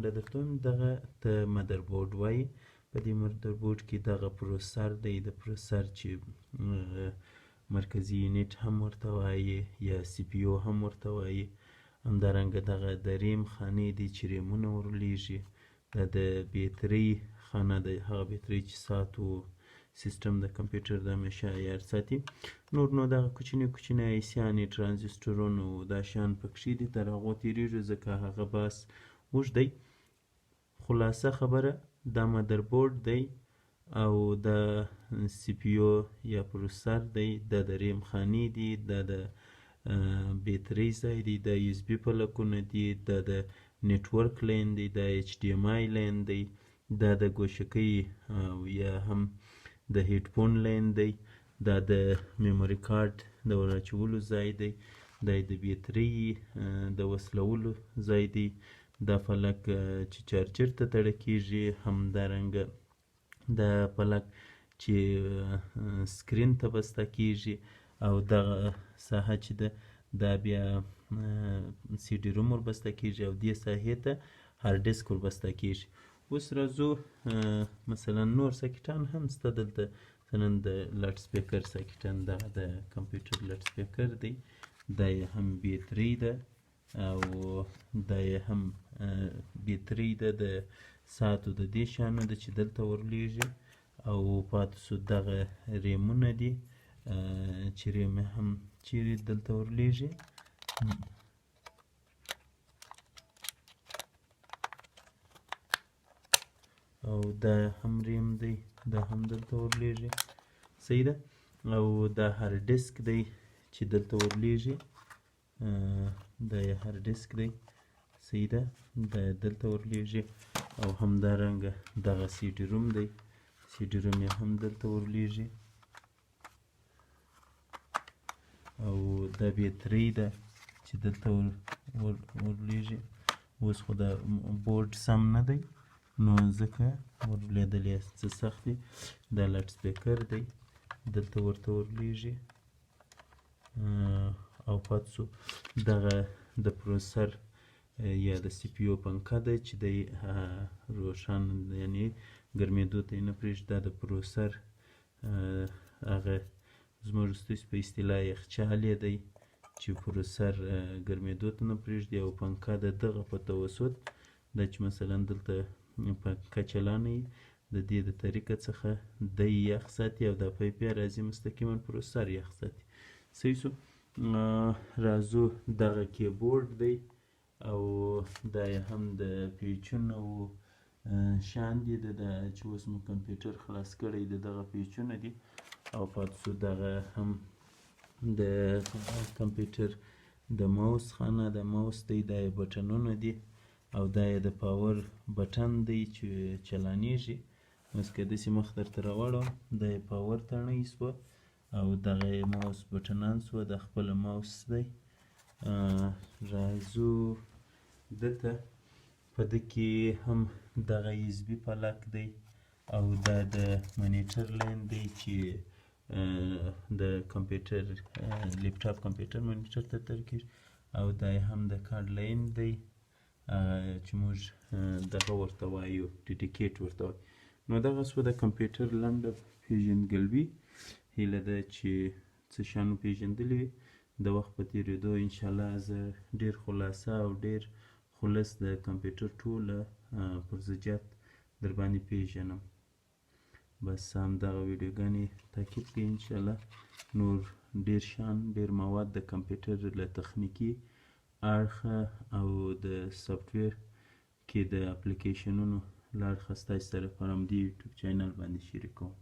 لنډه درته ووایم دغه ته مدربورډ وایي. په دې مدربورډ کې دغه پروسر دی، د پروسر چې مرکزي یونیټ هم ورته وایي یا سی پی یو هم ورته وایي. همدارنګه دغه د ریم خانې دي چې ریمونه ورلېږي. دا د بیټرۍ خانه ده، هغه بیټرۍ چې ساعتو سیستم د کمپیوټر د همیشه عیار ساتي. نور نو دغه کوچني کوچني ایسیانې ترانزیسټرونه دا شیان پکښې دي، تر هغو تېرېږو ځکه هغه بحث اوږد دی. خلاصه خبره دا مدربورډ دی او دا سی پی یو یا پروسر دی، دا د ریم خانې دي، دا د بیټرۍ ځای دی، دا یو اس بي پلکونه دي، دا د نیټورک لین دی، دا ایچ ډي ایم آی لین دی، دا د ګوشکۍ یا هم د هیډفون لین دی، دا د میموري کارت د وراچولو ځای دی، دا د بیټرۍ د وصلولو ځای دی، دا فلک چې چارجر ته تړل کېږي، همدارنګه دا فلک چې سکرین ته بسته کېږي، او دغه ساحه چې ده دا بیا سی ډي روم وربسته کېږي او دې ساحې ته هارډ ډیسک وربسته کېږي. اوس راځو مثلا نور ساکټان هم شته دلته، مثلا د لاډ سپیکر ساکټان، دغه د کمپیوټر لاډ سپیکر دی، دا یې هم بیټرۍ ده او دا یې هم بیټرۍ ده د ساعتو د دې شیانو ده چې دلته ورلېږي. او پاتې سو دغه ریمونه دي چې ریم هم چیرې دلته ورلېږي. او دا هم ریم دی، دا هم دلته ورلېږي، صحیح ده. او دا هارډ ډیسک دی چې دلته ورلېږي، دا یې هارډ ډیسک دی، صحیح ده، دا دلته ورلېږي. او همدارنګه دغه سی ډي روم دی، سی ډي روم یې هم دلته ورلېږي. او دا بیټرۍ ده چې دلته ورلېږي. اوس خو دا بورډ سم نه دی نو ځکه ورلېدل یې څه سخت دي. دا لاډ سپیکر دی، دلته ورته ورلېږي. او پاتې سو دغه د پروسر یا د سی پی یو پنکه ده چې دی روښانه یعنې ګرمېدو ته یې نه پرېږدي. دا د پروسر هغه زموږ په اصطلاح یخچال یې دی چې پروسر ګرمېدو ته نه پرېږدي. او پنکه د دغه په توسط دا چې مثلا دلته پنکه چالانوي د دې د طریقه څخه دی یخ ساتي او دا پیپ بیا راځي مستقیما پروسر یخ ساتي. صحیح سو. راځو دغه کیبورډ دی او دا یې هم د پیچونو شیان دي، چې اوس مو کمپیوټر خلاص کړی د دغه پیچونه دي. او پاتې سو دغه هم د کمپیوټر د ماوس خانه، د ماوس دی، دا یې بټنونه دي او دا یې د پاور بټن دی چې چلانیږي. اوس که داسې مخ درته راواړوم دا یې پاور تڼۍ سوه او دغه یې ماوس بټنان سوه، دا خپله ماوس دی. راځو دته، په ده کې هم دغه یو اس بي پلک دی او دا د مانیټر لین دی چې د کمپیوټر لیپټاپ کمپیوټر مانیټر ته تړل کېږي. او دا یې هم د کارډ لین دی چې موږ دغه ورته وایو ډیډیکیټ ورته وایو. نو دغه سوه د کمپیوټر لنډه پیژندګلوي. هیله ده چې څه شیان مو پیژندلي وي. د وخت په تېرېدو انشاءالله زه ډېر خلاصه او ډېر خلص د کمپیوټر ټوله پرزجات در باندې پیژنم. بس همدغه ویډیوګانې تعقیب کړئ انشاءالله. نور ډېر شیان ډېر مواد د کمپیوټر له تخنیکي اړخه او د سافټویر کې د اپلیکیشنونو له اړخه ستاسو سره په همدې یوټیوب چینل باندې شریکوم.